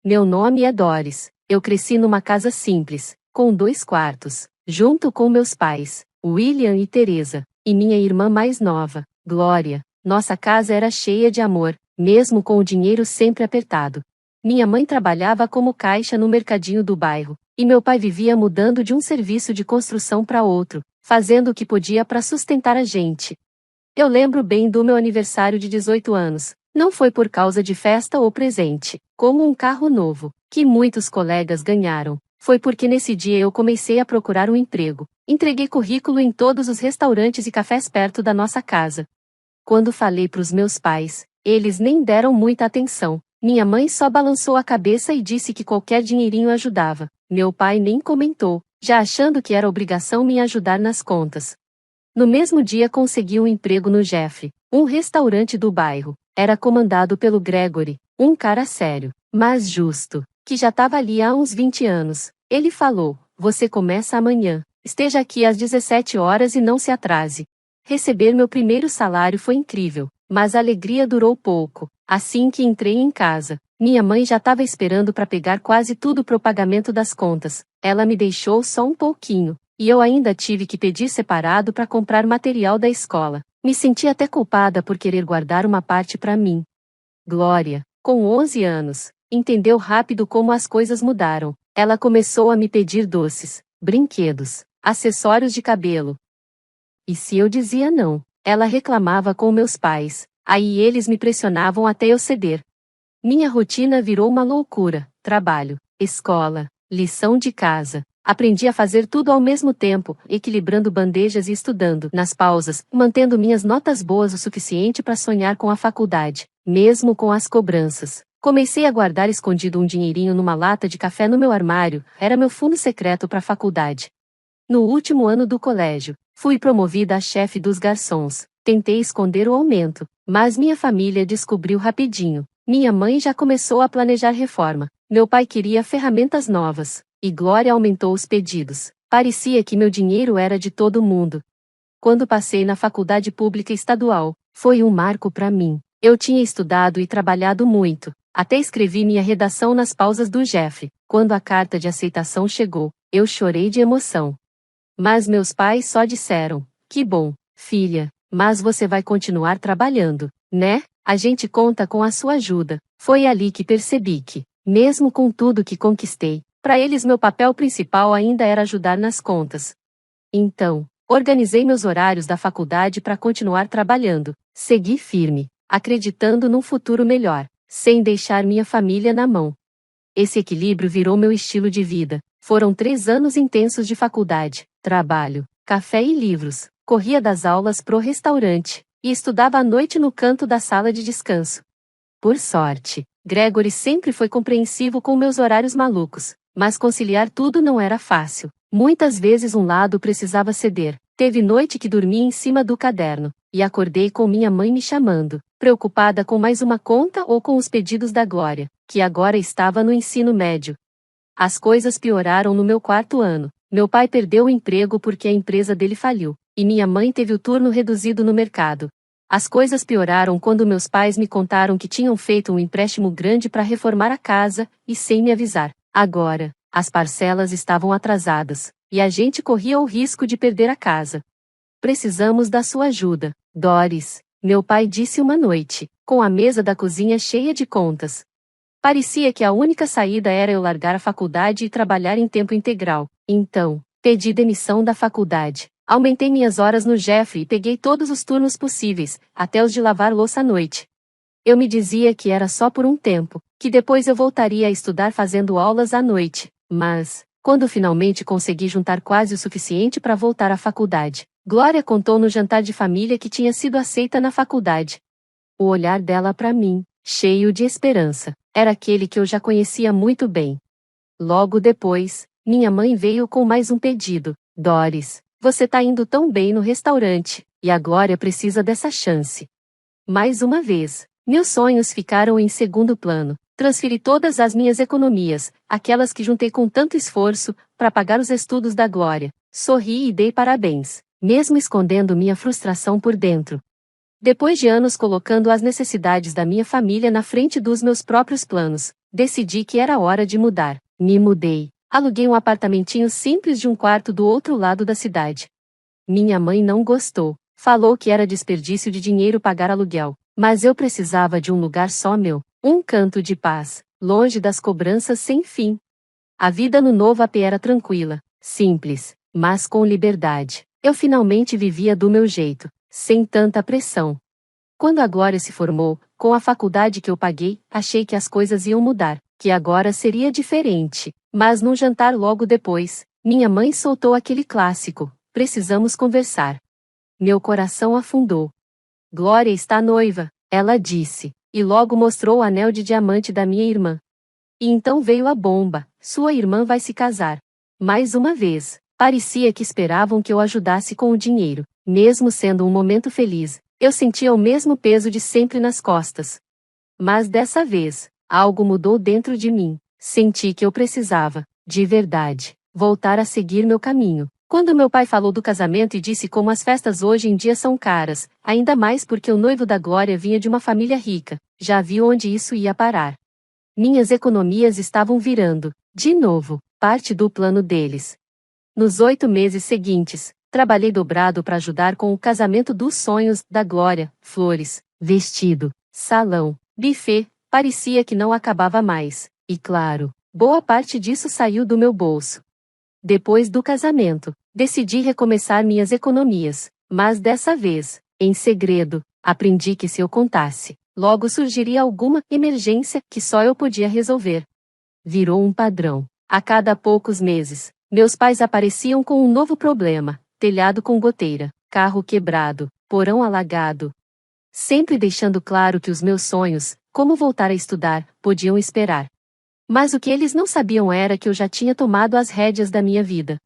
Meu nome é Doris. Eu cresci numa casa simples, com 2 quartos, junto com meus pais, William e Teresa, e minha irmã mais nova, Glória. Nossa casa era cheia de amor, mesmo com o dinheiro sempre apertado. Minha mãe trabalhava como caixa no mercadinho do bairro, e meu pai vivia mudando de um serviço de construção para outro, fazendo o que podia para sustentar a gente. Eu lembro bem do meu aniversário de 18 anos. Não foi por causa de festa ou presente, como um carro novo, que muitos colegas ganharam. Foi porque nesse dia eu comecei a procurar um emprego. Entreguei currículo em todos os restaurantes e cafés perto da nossa casa. Quando falei para os meus pais, eles nem deram muita atenção. Minha mãe só balançou a cabeça e disse que qualquer dinheirinho ajudava. Meu pai nem comentou, já achando que era obrigação me ajudar nas contas. No mesmo dia consegui um emprego no Jeffrey, um restaurante do bairro. Era comandado pelo Gregory, um cara sério, mas justo, que já estava ali há uns 20 anos. Ele falou: "Você começa amanhã. Esteja aqui às 17 horas e não se atrase." Receber meu primeiro salário foi incrível, mas a alegria durou pouco. Assim que entrei em casa, minha mãe já estava esperando para pegar quase tudo pro pagamento das contas. Ela me deixou só um pouquinho, e eu ainda tive que pedir separado para comprar material da escola. Me senti até culpada por querer guardar uma parte para mim. Glória, com 11 anos, entendeu rápido como as coisas mudaram. Ela começou a me pedir doces, brinquedos, acessórios de cabelo. E se eu dizia não, ela reclamava com meus pais, aí eles me pressionavam até eu ceder. Minha rotina virou uma loucura: trabalho, escola, lição de casa. Aprendi a fazer tudo ao mesmo tempo, equilibrando bandejas e estudando nas pausas, mantendo minhas notas boas o suficiente para sonhar com a faculdade, mesmo com as cobranças. Comecei a guardar escondido um dinheirinho numa lata de café no meu armário, era meu fundo secreto para a faculdade. No último ano do colégio, fui promovida a chefe dos garçons. Tentei esconder o aumento, mas minha família descobriu rapidinho. Minha mãe já começou a planejar reforma. Meu pai queria ferramentas novas. E Glória aumentou os pedidos. Parecia que meu dinheiro era de todo mundo. Quando passei na faculdade pública estadual, foi um marco para mim. Eu tinha estudado e trabalhado muito. Até escrevi minha redação nas pausas do Jeffrey. Quando a carta de aceitação chegou, eu chorei de emoção. Mas meus pais só disseram: "Que bom, filha, mas você vai continuar trabalhando, né? A gente conta com a sua ajuda." Foi ali que percebi que, mesmo com tudo que conquistei, para eles meu papel principal ainda era ajudar nas contas. Então, organizei meus horários da faculdade para continuar trabalhando, segui firme, acreditando num futuro melhor, sem deixar minha família na mão. Esse equilíbrio virou meu estilo de vida. Foram 3 anos intensos de faculdade, trabalho, café e livros. Corria das aulas pro restaurante, e estudava à noite no canto da sala de descanso. Por sorte, Gregory sempre foi compreensivo com meus horários malucos, mas conciliar tudo não era fácil. Muitas vezes um lado precisava ceder. Teve noite que dormi em cima do caderno, e acordei com minha mãe me chamando, preocupada com mais uma conta ou com os pedidos da Glória, que agora estava no ensino médio. As coisas pioraram no meu 4º ano. Meu pai perdeu o emprego porque a empresa dele faliu, e minha mãe teve o turno reduzido no mercado. As coisas pioraram quando meus pais me contaram que tinham feito um empréstimo grande para reformar a casa, e sem me avisar. Agora, as parcelas estavam atrasadas, e a gente corria o risco de perder a casa. "Precisamos da sua ajuda, Doris", meu pai disse uma noite, com a mesa da cozinha cheia de contas. Parecia que a única saída era eu largar a faculdade e trabalhar em tempo integral. Então, pedi demissão da faculdade. Aumentei minhas horas no Jeffrey e peguei todos os turnos possíveis, até os de lavar louça à noite. Eu me dizia que era só por um tempo, que depois eu voltaria a estudar fazendo aulas à noite. Mas, quando finalmente consegui juntar quase o suficiente para voltar à faculdade, Glória contou no jantar de família que tinha sido aceita na faculdade. O olhar dela para mim, cheio de esperança, era aquele que eu já conhecia muito bem. Logo depois, minha mãe veio com mais um pedido: "Doris, você tá indo tão bem no restaurante, e a Glória precisa dessa chance." Mais uma vez, meus sonhos ficaram em segundo plano. Transferi todas as minhas economias, aquelas que juntei com tanto esforço, para pagar os estudos da Glória. Sorri e dei parabéns, mesmo escondendo minha frustração por dentro. Depois de anos colocando as necessidades da minha família na frente dos meus próprios planos, decidi que era hora de mudar. Me mudei. Aluguei um apartamentinho simples de um quarto do outro lado da cidade. Minha mãe não gostou. Falou que era desperdício de dinheiro pagar aluguel, mas eu precisava de um lugar só meu, um canto de paz, longe das cobranças sem fim. A vida no novo AP era tranquila, simples, mas com liberdade. Eu finalmente vivia do meu jeito, sem tanta pressão. Quando a Glória se formou, com a faculdade que eu paguei, achei que as coisas iam mudar, que agora seria diferente. Mas num jantar logo depois, minha mãe soltou aquele clássico: precisamos conversar. Meu coração afundou. Glória está noiva, ela disse, e logo mostrou o anel de diamante da minha irmã. E então veio a bomba: sua irmã vai se casar. Mais uma vez, parecia que esperavam que eu ajudasse com o dinheiro. Mesmo sendo um momento feliz, eu sentia o mesmo peso de sempre nas costas. Mas dessa vez, algo mudou dentro de mim. Senti que eu precisava, de verdade, voltar a seguir meu caminho. Quando meu pai falou do casamento e disse como as festas hoje em dia são caras, ainda mais porque o noivo da Glória vinha de uma família rica, já viu onde isso ia parar. Minhas economias estavam virando, de novo, parte do plano deles. Nos 8 meses seguintes, trabalhei dobrado para ajudar com o casamento dos sonhos da Glória: flores, vestido, salão, buffet, parecia que não acabava mais. E claro, boa parte disso saiu do meu bolso. Depois do casamento, decidi recomeçar minhas economias, mas dessa vez, em segredo. Aprendi que se eu contasse, logo surgiria alguma emergência que só eu podia resolver. Virou um padrão. A cada poucos meses, meus pais apareciam com um novo problema: telhado com goteira, carro quebrado, porão alagado. Sempre deixando claro que os meus sonhos, como voltar a estudar, podiam esperar. Mas o que eles não sabiam era que eu já tinha tomado as rédeas da minha vida.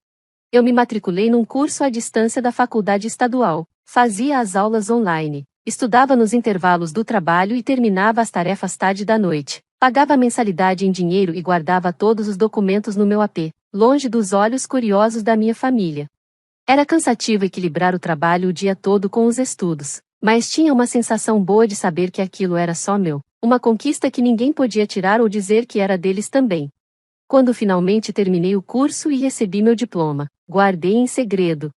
Eu me matriculei num curso à distância da faculdade estadual, fazia as aulas online, estudava nos intervalos do trabalho e terminava as tarefas tarde da noite, pagava a mensalidade em dinheiro e guardava todos os documentos no meu AP, longe dos olhos curiosos da minha família. Era cansativo equilibrar o trabalho o dia todo com os estudos, mas tinha uma sensação boa de saber que aquilo era só meu, uma conquista que ninguém podia tirar ou dizer que era deles também. Quando finalmente terminei o curso e recebi meu diploma, guardei em segredo.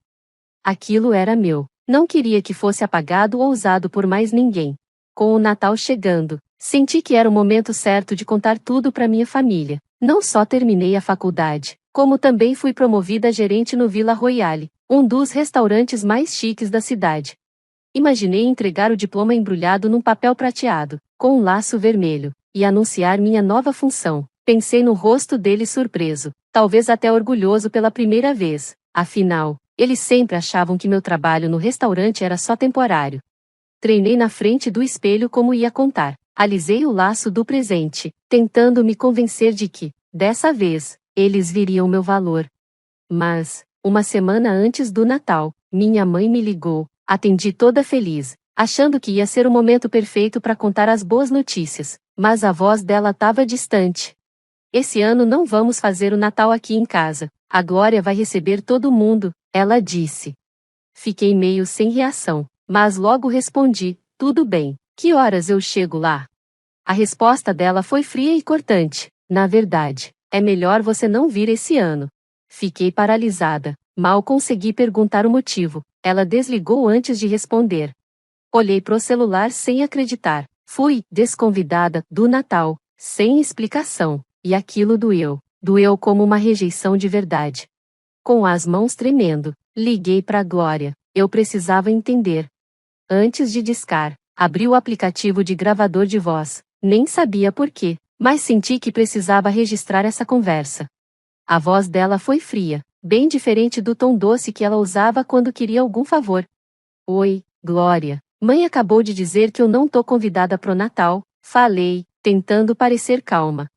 Aquilo era meu, não queria que fosse apagado ou usado por mais ninguém. Com o Natal chegando, senti que era o momento certo de contar tudo para minha família. Não só terminei a faculdade, como também fui promovida a gerente no Villa Royale, um dos restaurantes mais chiques da cidade. Imaginei entregar o diploma embrulhado num papel prateado, com um laço vermelho, e anunciar minha nova função. Pensei no rosto dele surpreso, talvez até orgulhoso pela primeira vez. Afinal, eles sempre achavam que meu trabalho no restaurante era só temporário. Treinei na frente do espelho como ia contar. Alisei o laço do presente, tentando me convencer de que, dessa vez, eles viriam meu valor. Mas, uma semana antes do Natal, minha mãe me ligou. Atendi toda feliz, achando que ia ser o momento perfeito para contar as boas notícias, mas a voz dela estava distante. Esse ano não vamos fazer o Natal aqui em casa. A Glória vai receber todo mundo, ela disse. Fiquei meio sem reação, mas logo respondi: tudo bem, que horas eu chego lá? A resposta dela foi fria e cortante: na verdade, é melhor você não vir esse ano. Fiquei paralisada, mal consegui perguntar o motivo. Ela desligou antes de responder. Olhei pro celular sem acreditar. Fui desconvidada do Natal, sem explicação, e aquilo doeu. Doeu como uma rejeição de verdade. Com as mãos tremendo, liguei pra Glória. Eu precisava entender. Antes de discar, abri o aplicativo de gravador de voz. Nem sabia por quê, mas senti que precisava registrar essa conversa. A voz dela foi fria, bem diferente do tom doce que ela usava quando queria algum favor. Oi, Glória. Mãe acabou de dizer que eu não tô convidada pro Natal, falei, tentando parecer calma.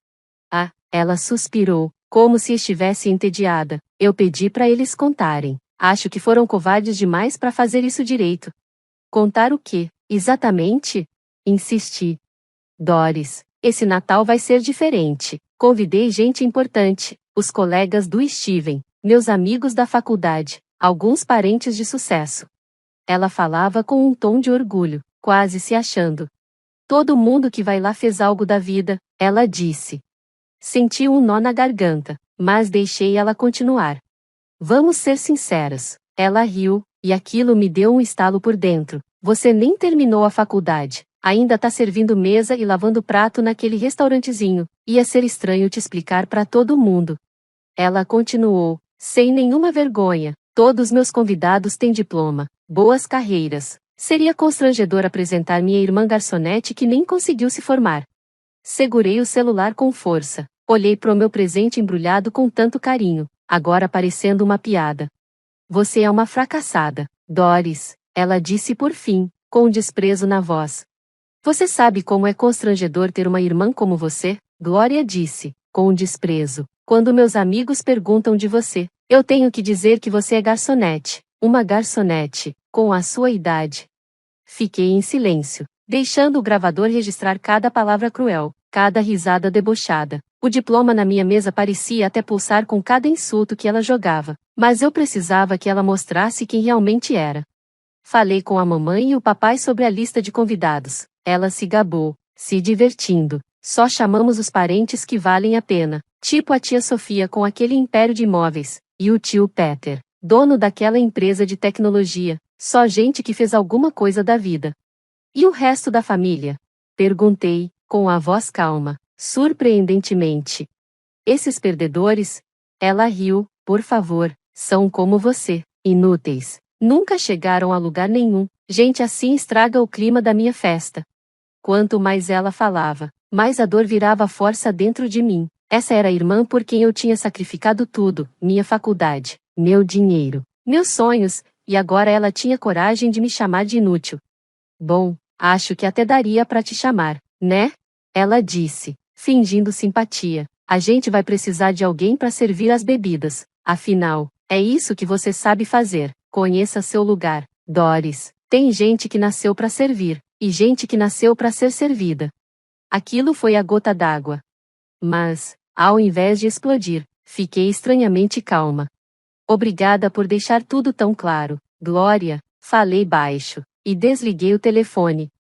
Ah, ela suspirou, como se estivesse entediada. Eu pedi para eles contarem. Acho que foram covardes demais para fazer isso direito. Contar o quê, exatamente? Insisti. Doris, esse Natal vai ser diferente. Convidei gente importante, os colegas do Steven, meus amigos da faculdade, alguns parentes de sucesso. Ela falava com um tom de orgulho. quase se achando. Todo mundo que vai lá fez algo da vida, ela disse. Senti um nó na garganta, mas deixei ela continuar. Vamos ser sinceros. Ela riu, e aquilo me deu um estalo por dentro. Você nem terminou a faculdade. Ainda tá servindo mesa e lavando prato naquele restaurantezinho. Ia ser estranho te explicar para todo mundo. Ela continuou, sem nenhuma vergonha. Todos meus convidados têm diploma, boas carreiras. Seria constrangedor apresentar minha irmã garçonete que nem conseguiu se formar. Segurei o celular com força. Olhei pro meu presente embrulhado com tanto carinho, agora parecendo uma piada. Você é uma fracassada, Doris, ela disse por fim, com desprezo na voz. Você sabe como é constrangedor ter uma irmã como você? Glória disse, com desprezo. Quando meus amigos perguntam de você, eu tenho que dizer que você é garçonete, uma garçonete, com a sua idade. Fiquei em silêncio, deixando o gravador registrar cada palavra cruel, cada risada debochada. O diploma na minha mesa parecia até pulsar com cada insulto que ela jogava, mas eu precisava que ela mostrasse quem realmente era. Falei com a mamãe e o papai sobre a lista de convidados. Ela se gabou, se divertindo. Só chamamos os parentes que valem a pena, tipo a tia Sofia com aquele império de imóveis, e o tio Peter, dono daquela empresa de tecnologia, só gente que fez alguma coisa da vida. E o resto da família? Perguntei, com a voz calma, surpreendentemente. Esses perdedores? Ela riu, por favor, são como você, inúteis. Nunca chegaram a lugar nenhum, gente assim estraga o clima da minha festa. Quanto mais ela falava, mais a dor virava força dentro de mim. Essa era a irmã por quem eu tinha sacrificado tudo, minha faculdade, meu dinheiro, meus sonhos, e agora ela tinha coragem de me chamar de inútil. Bom, acho que até daria para te chamar, né? Ela disse, fingindo simpatia. A gente vai precisar de alguém para servir as bebidas. Afinal, é isso que você sabe fazer. Conheça seu lugar, Doris. Tem gente que nasceu para servir, e gente que nasceu para ser servida. Aquilo foi a gota d'água. Mas, ao invés de explodir, fiquei estranhamente calma. Obrigada por deixar tudo tão claro, Glória, falei baixo, e desliguei o telefone.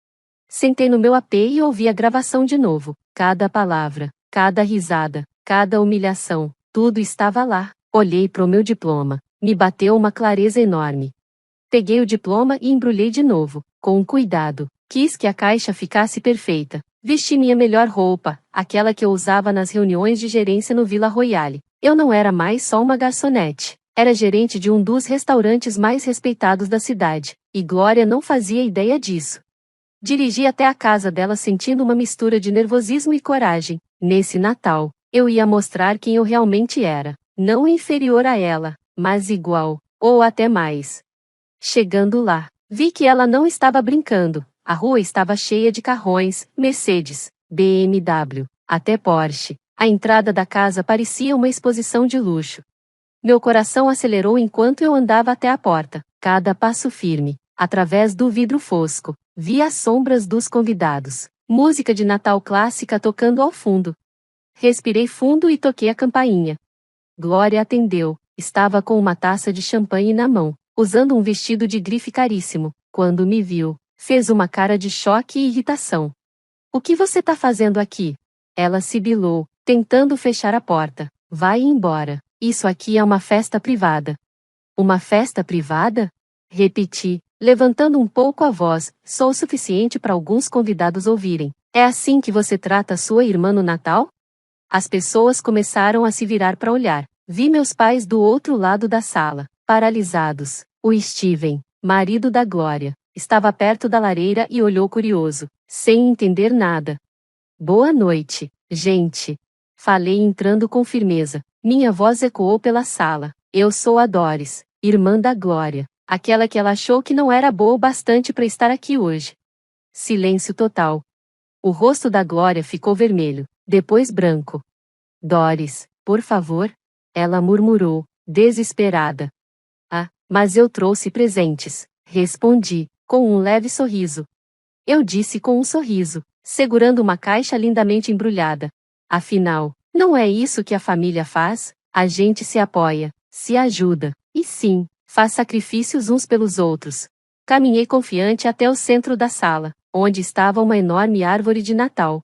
Sentei no meu AP e ouvi a gravação de novo. Cada palavra, cada risada, cada humilhação, tudo estava lá. Olhei pro meu diploma. Me bateu uma clareza enorme. Peguei o diploma e embrulhei de novo, com cuidado. Quis que a caixa ficasse perfeita. Vesti minha melhor roupa, aquela que eu usava nas reuniões de gerência no Vila Royale. Eu não era mais só uma garçonete. Era gerente de um dos restaurantes mais respeitados da cidade, e Glória não fazia ideia disso. Dirigi até a casa dela sentindo uma mistura de nervosismo e coragem. Nesse Natal, eu ia mostrar quem eu realmente era. Não inferior a ela, mas igual, ou até mais. Chegando lá, vi que ela não estava brincando. A rua estava cheia de carrões, Mercedes, BMW, até Porsche. A entrada da casa parecia uma exposição de luxo. Meu coração acelerou enquanto eu andava até a porta. Cada passo firme, através do vidro fosco, vi as sombras dos convidados. Música de Natal clássica tocando ao fundo. Respirei fundo e toquei a campainha. Glória atendeu. Estava com uma taça de champanhe na mão, usando um vestido de grife caríssimo. Quando me viu, fez uma cara de choque e irritação. O que você tá fazendo aqui? Ela sibilou, tentando fechar a porta. Vai embora. Isso aqui é uma festa privada. Uma festa privada? Repeti, levantando um pouco a voz. Sou o suficiente para alguns convidados ouvirem. É assim que você trata sua irmã no Natal? As pessoas começaram a se virar para olhar. Vi meus pais do outro lado da sala, paralisados. O Steven, marido da Glória, estava perto da lareira e olhou curioso, sem entender nada. Boa noite, gente. Falei entrando com firmeza. Minha voz ecoou pela sala. Eu sou a Doris, irmã da Glória, aquela que ela achou que não era boa o bastante para estar aqui hoje. Silêncio total. O rosto da Glória ficou vermelho, depois branco. Doris, por favor? Ela murmurou, desesperada. Ah, mas eu trouxe presentes, respondi, com um leve sorriso. Eu disse com um sorriso, segurando uma caixa lindamente embrulhada. Afinal, não é isso que a família faz? A gente se apoia, se ajuda, e sim, faz sacrifícios uns pelos outros. Caminhei confiante até o centro da sala, onde estava uma enorme árvore de Natal.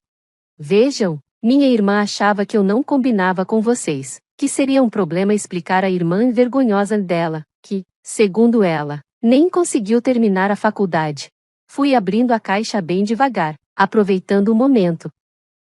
Vejam, minha irmã achava que eu não combinava com vocês, que seria um problema explicar à irmã vergonhosa dela, que, segundo ela, nem conseguiu terminar a faculdade. Fui abrindo a caixa bem devagar, aproveitando o momento.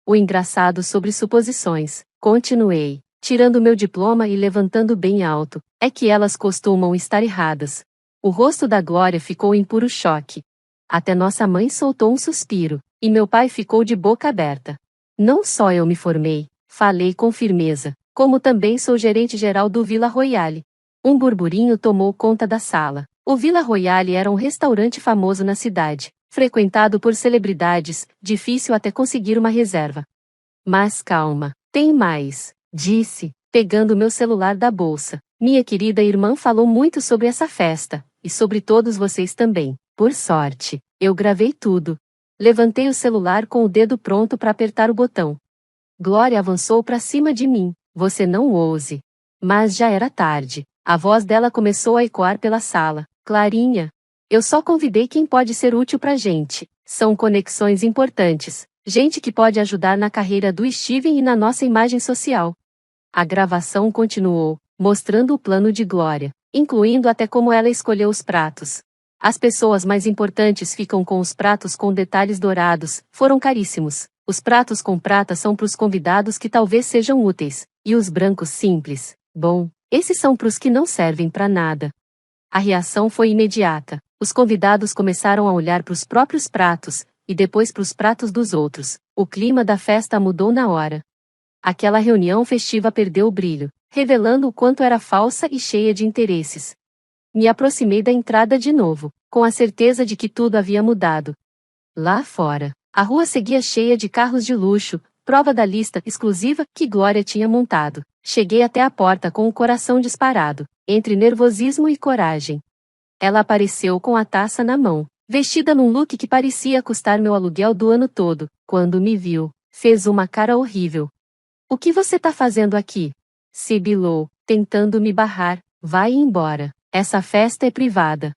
O engraçado sobre suposições, continuei, tirando meu diploma e levantando bem alto, é que elas costumam estar erradas. O rosto da Glória ficou em puro choque. Até nossa mãe soltou um suspiro, e meu pai ficou de boca aberta. Não só eu me formei, falei com firmeza, como também sou gerente-geral do Villa Royale. Um burburinho tomou conta da sala. O Villa Royale era um restaurante famoso na cidade, frequentado por celebridades, difícil até conseguir uma reserva. Mas calma, tem mais, disse, pegando meu celular da bolsa. Minha querida irmã falou muito sobre essa festa, e sobre todos vocês também. Por sorte, eu gravei tudo. Levantei o celular com o dedo pronto para apertar o botão. Glória avançou para cima de mim. Você não ouse. Mas já era tarde. A voz dela começou a ecoar pela sala. Clarinha, eu só convidei quem pode ser útil pra gente. São conexões importantes. Gente que pode ajudar na carreira do Steven e na nossa imagem social. A gravação continuou, mostrando o plano de Glória, incluindo até como ela escolheu os pratos. As pessoas mais importantes ficam com os pratos com detalhes dourados, foram caríssimos. Os pratos com prata são para os convidados que talvez sejam úteis, e os brancos simples, bom, esses são para os que não servem para nada. A reação foi imediata. Os convidados começaram a olhar para os próprios pratos, e depois para os pratos dos outros. O clima da festa mudou na hora. Aquela reunião festiva perdeu o brilho, revelando o quanto era falsa e cheia de interesses. Me aproximei da entrada de novo, com a certeza de que tudo havia mudado. Lá fora, a rua seguia cheia de carros de luxo, prova da lista exclusiva que Glória tinha montado. Cheguei até a porta com o coração disparado, entre nervosismo e coragem. Ela apareceu com a taça na mão, vestida num look que parecia custar meu aluguel do ano todo. Quando me viu, fez uma cara horrível. O que você tá fazendo aqui? Sibilou, tentando me barrar. Vai embora. Essa festa é privada.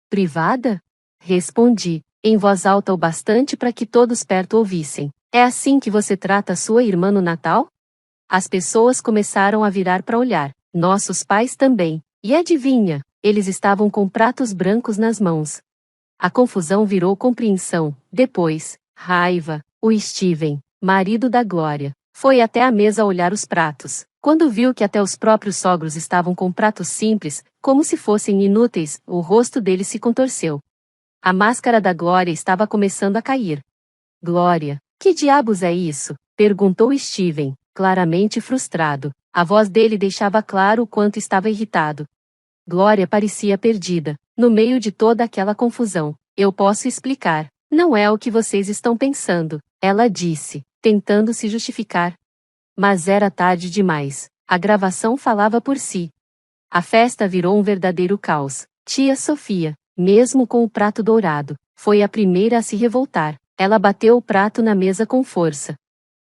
Privada? Respondi, em voz alta o bastante para que todos perto ouvissem. É assim que você trata sua irmã no Natal? As pessoas começaram a virar para olhar, nossos pais também, e adivinha, eles estavam com pratos brancos nas mãos. A confusão virou compreensão, depois, raiva. O Steven, marido da Glória, foi até a mesa olhar os pratos. Quando viu que até os próprios sogros estavam com pratos simples, como se fossem inúteis, o rosto dele se contorceu. A máscara da Glória estava começando a cair. Glória, que diabos é isso? Perguntou Steven, claramente frustrado. A voz dele deixava claro o quanto estava irritado. Glória parecia perdida, no meio de toda aquela confusão. Eu posso explicar. Não é o que vocês estão pensando, ela disse, tentando se justificar. Mas era tarde demais. A gravação falava por si. A festa virou um verdadeiro caos. Tia Sofia, mesmo com o prato dourado, foi a primeira a se revoltar. Ela bateu o prato na mesa com força.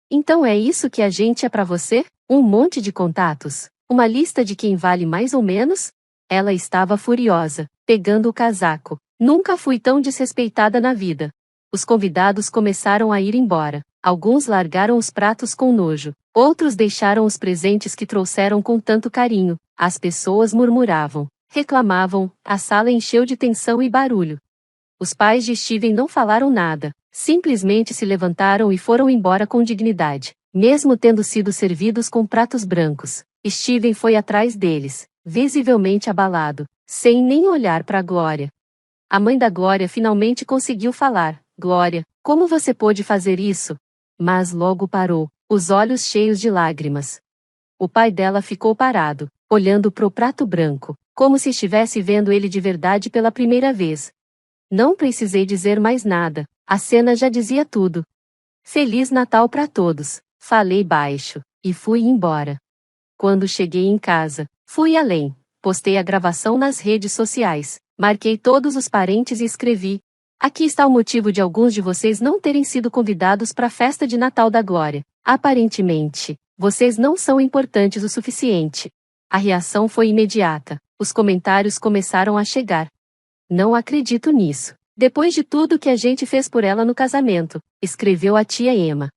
Então é isso que a gente é pra você? Um monte de contatos? Uma lista de quem vale mais ou menos? Ela estava furiosa, pegando o casaco. Nunca fui tão desrespeitada na vida. Os convidados começaram a ir embora. Alguns largaram os pratos com nojo. Outros deixaram os presentes que trouxeram com tanto carinho. As pessoas murmuravam, reclamavam, a sala encheu de tensão e barulho. Os pais de Steven não falaram nada, simplesmente se levantaram e foram embora com dignidade, mesmo tendo sido servidos com pratos brancos. Steven foi atrás deles, visivelmente abalado, sem nem olhar para Glória. A mãe da Glória finalmente conseguiu falar. Glória, como você pôde fazer isso? Mas logo parou, os olhos cheios de lágrimas. O pai dela ficou parado, olhando pro prato branco, como se estivesse vendo ele de verdade pela primeira vez. Não precisei dizer mais nada, a cena já dizia tudo. Feliz Natal para todos, falei baixo, e fui embora. Quando cheguei em casa, fui além, postei a gravação nas redes sociais, marquei todos os parentes e escrevi: aqui está o motivo de alguns de vocês não terem sido convidados para a festa de Natal da Glória. Aparentemente, vocês não são importantes o suficiente. A reação foi imediata, os comentários começaram a chegar. Não acredito nisso. Depois de tudo que a gente fez por ela no casamento, escreveu a tia Emma.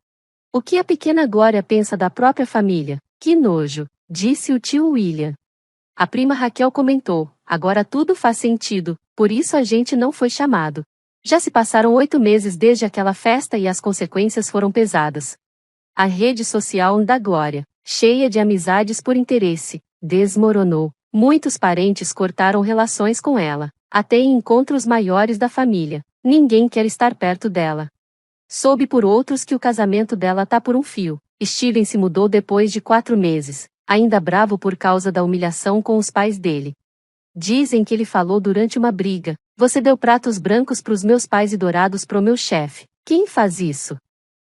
O que a pequena Glória pensa da própria família? Que nojo, disse o tio William. A prima Raquel comentou, agora tudo faz sentido, por isso a gente não foi chamado. Já se passaram 8 meses desde aquela festa e as consequências foram pesadas. A rede social da Glória, cheia de amizades por interesse, desmoronou. Muitos parentes cortaram relações com ela, até em encontros maiores da família. Ninguém quer estar perto dela. Soube por outros que o casamento dela tá por um fio. Steven se mudou depois de 4 meses, ainda bravo por causa da humilhação com os pais dele. Dizem que ele falou durante uma briga: você deu pratos brancos pros meus pais e dourados pro meu chefe. Quem faz isso?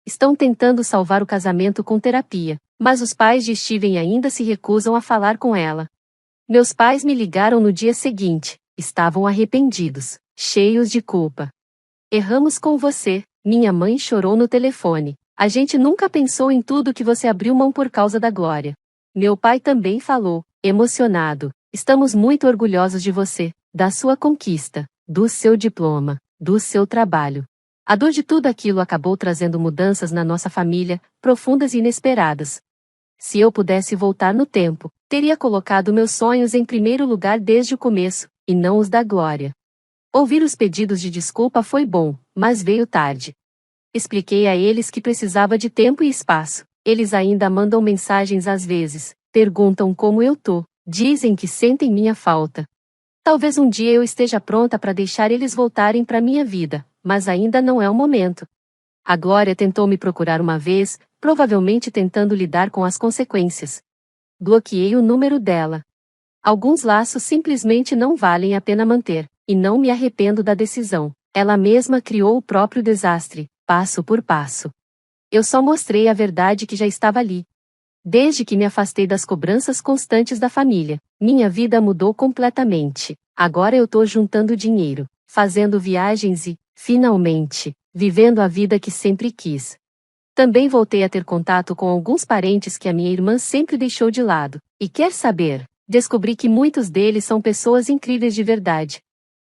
Estão tentando salvar o casamento com terapia, mas os pais de Steven ainda se recusam a falar com ela. Meus pais me ligaram no dia seguinte. Estavam arrependidos, cheios de culpa. Erramos com você, minha mãe chorou no telefone. A gente nunca pensou em tudo que você abriu mão por causa da Glória. Meu pai também falou, emocionado. Estamos muito orgulhosos de você, da sua conquista, do seu diploma, do seu trabalho. A dor de tudo aquilo acabou trazendo mudanças na nossa família, profundas e inesperadas. Se eu pudesse voltar no tempo, teria colocado meus sonhos em primeiro lugar desde o começo, e não os da Glória. Ouvir os pedidos de desculpa foi bom, mas veio tarde. Expliquei a eles que precisava de tempo e espaço. Eles ainda mandam mensagens às vezes, perguntam como eu tô, dizem que sentem minha falta. Talvez um dia eu esteja pronta para deixar eles voltarem para minha vida, mas ainda não é o momento. A Glória tentou me procurar uma vez, provavelmente tentando lidar com as consequências. Bloqueei o número dela. Alguns laços simplesmente não valem a pena manter, e não me arrependo da decisão. Ela mesma criou o próprio desastre, passo por passo. Eu só mostrei a verdade que já estava ali. Desde que me afastei das cobranças constantes da família, minha vida mudou completamente. Agora eu tô juntando dinheiro, fazendo viagens e, finalmente, vivendo a vida que sempre quis. Também voltei a ter contato com alguns parentes que a minha irmã sempre deixou de lado. E quer saber? Descobri que muitos deles são pessoas incríveis de verdade.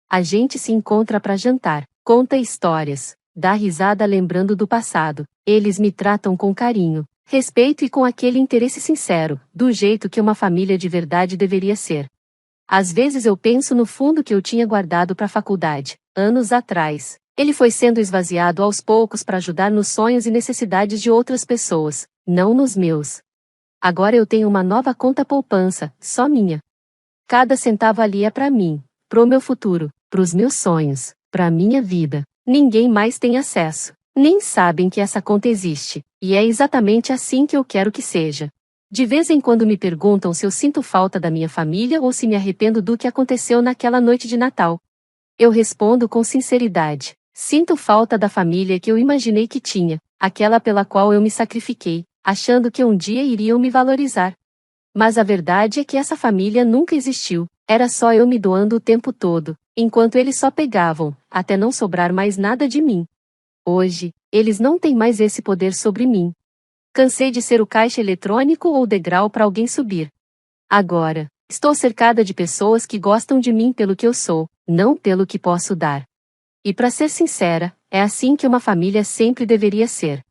A gente se encontra para jantar, conta histórias, dá risada lembrando do passado. Eles me tratam com carinho, respeito e com aquele interesse sincero, do jeito que uma família de verdade deveria ser. Às vezes eu penso no fundo que eu tinha guardado para a faculdade, anos atrás. Ele foi sendo esvaziado aos poucos para ajudar nos sonhos e necessidades de outras pessoas, não nos meus. Agora eu tenho uma nova conta poupança, só minha. Cada centavo ali é para mim, pro meu futuro, pros meus sonhos, pra minha vida. Ninguém mais tem acesso, nem sabem que essa conta existe, e é exatamente assim que eu quero que seja. De vez em quando me perguntam se eu sinto falta da minha família ou se me arrependo do que aconteceu naquela noite de Natal. Eu respondo com sinceridade. Sinto falta da família que eu imaginei que tinha, aquela pela qual eu me sacrifiquei, achando que um dia iriam me valorizar. Mas a verdade é que essa família nunca existiu, era só eu me doando o tempo todo, enquanto eles só pegavam, até não sobrar mais nada de mim. Hoje, eles não têm mais esse poder sobre mim. Cansei de ser o caixa eletrônico ou o degrau para alguém subir. Agora, estou cercada de pessoas que gostam de mim pelo que eu sou, não pelo que posso dar. E para ser sincera, é assim que uma família sempre deveria ser.